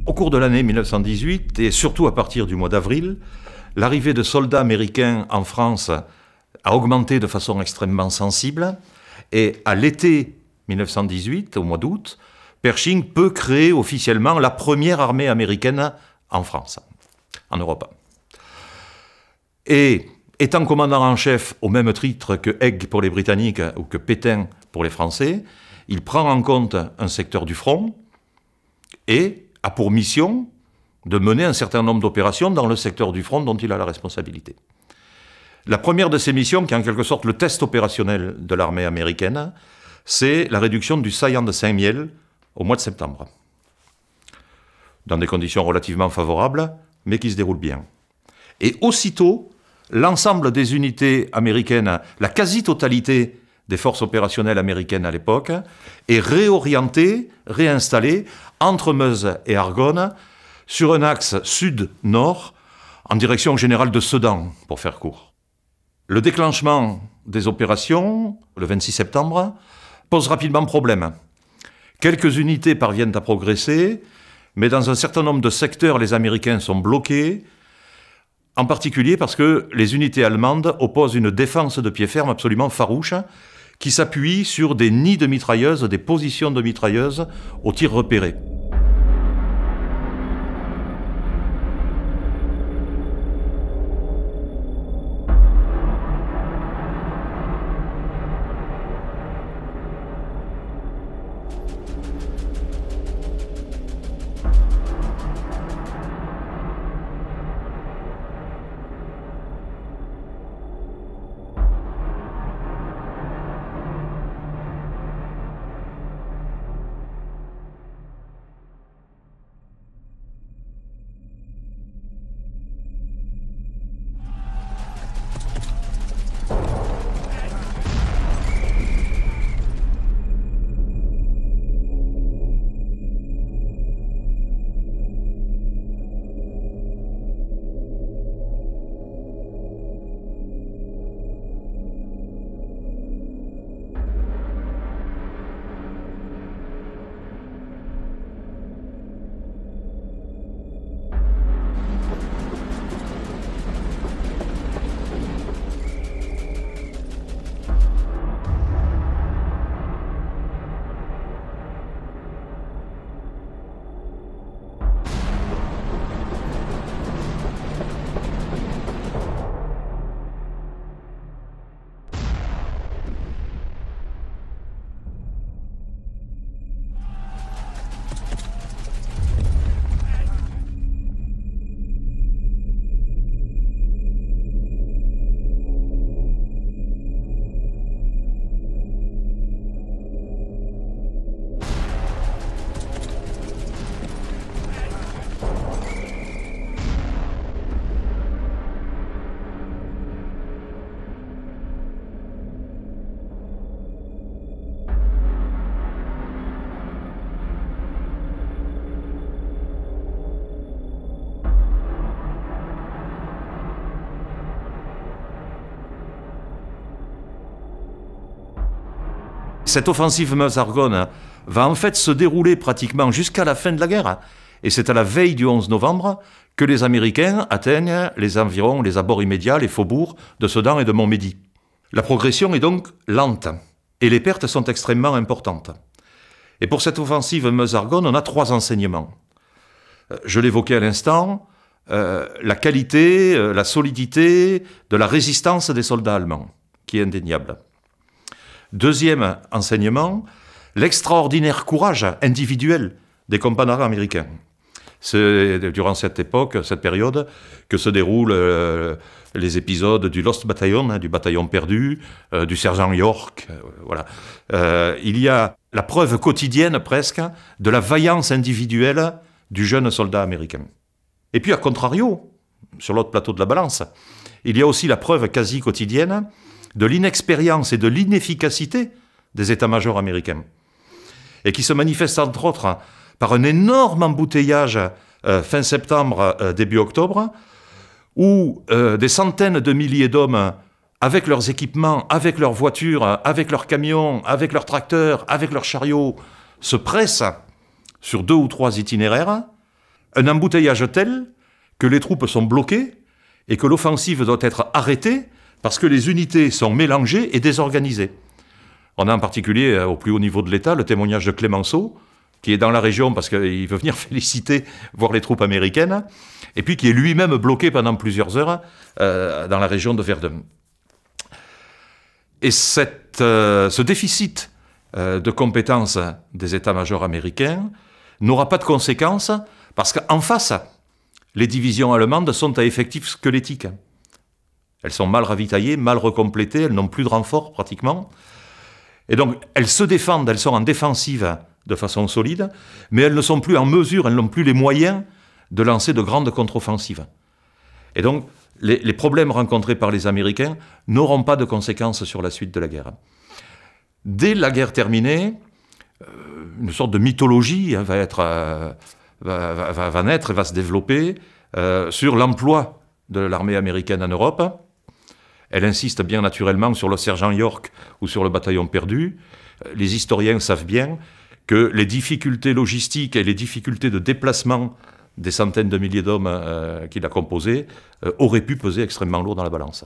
Au cours de l'année 1918, et surtout à partir du mois d'avril, l'arrivée de soldats américains en France a augmenté de façon extrêmement sensible, et à l'été 1918, au mois d'août, Pershing peut créer officiellement la première armée américaine en France, en Europe. Et étant commandant en chef au même titre que Haig pour les Britanniques ou que Pétain pour les Français, il prend en compte un secteur du front et a pour mission de mener un certain nombre d'opérations dans le secteur du front dont il a la responsabilité. La première de ces missions, qui est en quelque sorte le test opérationnel de l'armée américaine, c'est la réduction du saillant de Saint-Mihiel au mois de septembre, dans des conditions relativement favorables, mais qui se déroulent bien. Et aussitôt, l'ensemble des unités américaines, la quasi-totalité des forces opérationnelles américaines à l'époque, est réorientée, réinstallée entre Meuse et Argonne, sur un axe sud-nord, en direction générale de Sedan, pour faire court. Le déclenchement des opérations, le 26 septembre, pose rapidement problème. Quelques unités parviennent à progresser, mais dans un certain nombre de secteurs, les Américains sont bloqués, en particulier parce que les unités allemandes opposent une défense de pied ferme absolument farouche, qui s'appuie sur des nids de mitrailleuses, des positions de mitrailleuses aux tirs repérés. Cette offensive Meuse-Argonne va en fait se dérouler pratiquement jusqu'à la fin de la guerre. Et c'est à la veille du 11 novembre que les Américains atteignent les environs, les abords immédiats, les faubourgs de Sedan et de Montmédy. La progression est donc lente et les pertes sont extrêmement importantes. Et pour cette offensive Meuse-Argonne, on a 3 enseignements. Je l'évoquais à l'instant, la qualité, la solidité de la résistance des soldats allemands, qui est indéniable. Deuxième enseignement, l'extraordinaire courage individuel des combattants américains. C'est durant cette époque, cette période, que se déroulent les épisodes du Lost Battalion, du bataillon perdu, du sergent York. Voilà. Il y a la preuve quotidienne presque de la vaillance individuelle du jeune soldat américain. Et puis, à contrario, sur l'autre plateau de la balance, il y a aussi la preuve quasi quotidienne de l'inexpérience et de l'inefficacité des états-majors américains, et qui se manifeste entre autres par un énorme embouteillage fin septembre, début octobre, où des centaines de milliers d'hommes, avec leurs équipements, avec leurs voitures, avec leurs camions, avec leurs tracteurs, avec leurs chariots, se pressent sur 2 ou 3 itinéraires Un embouteillage tel que les troupes sont bloquées et que l'offensive doit être arrêtée parce que les unités sont mélangées et désorganisées. On a en particulier, au plus haut niveau de l'État, le témoignage de Clémenceau, qui est dans la région parce qu'il veut venir féliciter, voir les troupes américaines, et puis qui est lui-même bloqué pendant plusieurs heures dans la région de Verdun. Et ce déficit de compétences des états-majors américains n'aura pas de conséquences parce qu'en face, les divisions allemandes sont à effectifs squelettiques. Elles sont mal ravitaillées, mal recomplétées, elles n'ont plus de renfort pratiquement. Et donc, elles se défendent, elles sont en défensive de façon solide, mais elles ne sont plus en mesure, elles n'ont plus les moyens de lancer de grandes contre-offensives. Et donc, les problèmes rencontrés par les Américains n'auront pas de conséquences sur la suite de la guerre. Dès la guerre terminée, une sorte de mythologie va naître et va se développer sur l'emploi de l'armée américaine en Europe. Elle insiste bien naturellement sur le sergent York ou sur le bataillon perdu. Les historiens savent bien que les difficultés logistiques et les difficultés de déplacement des centaines de milliers d'hommes qui la composaient auraient pu peser extrêmement lourd dans la balance.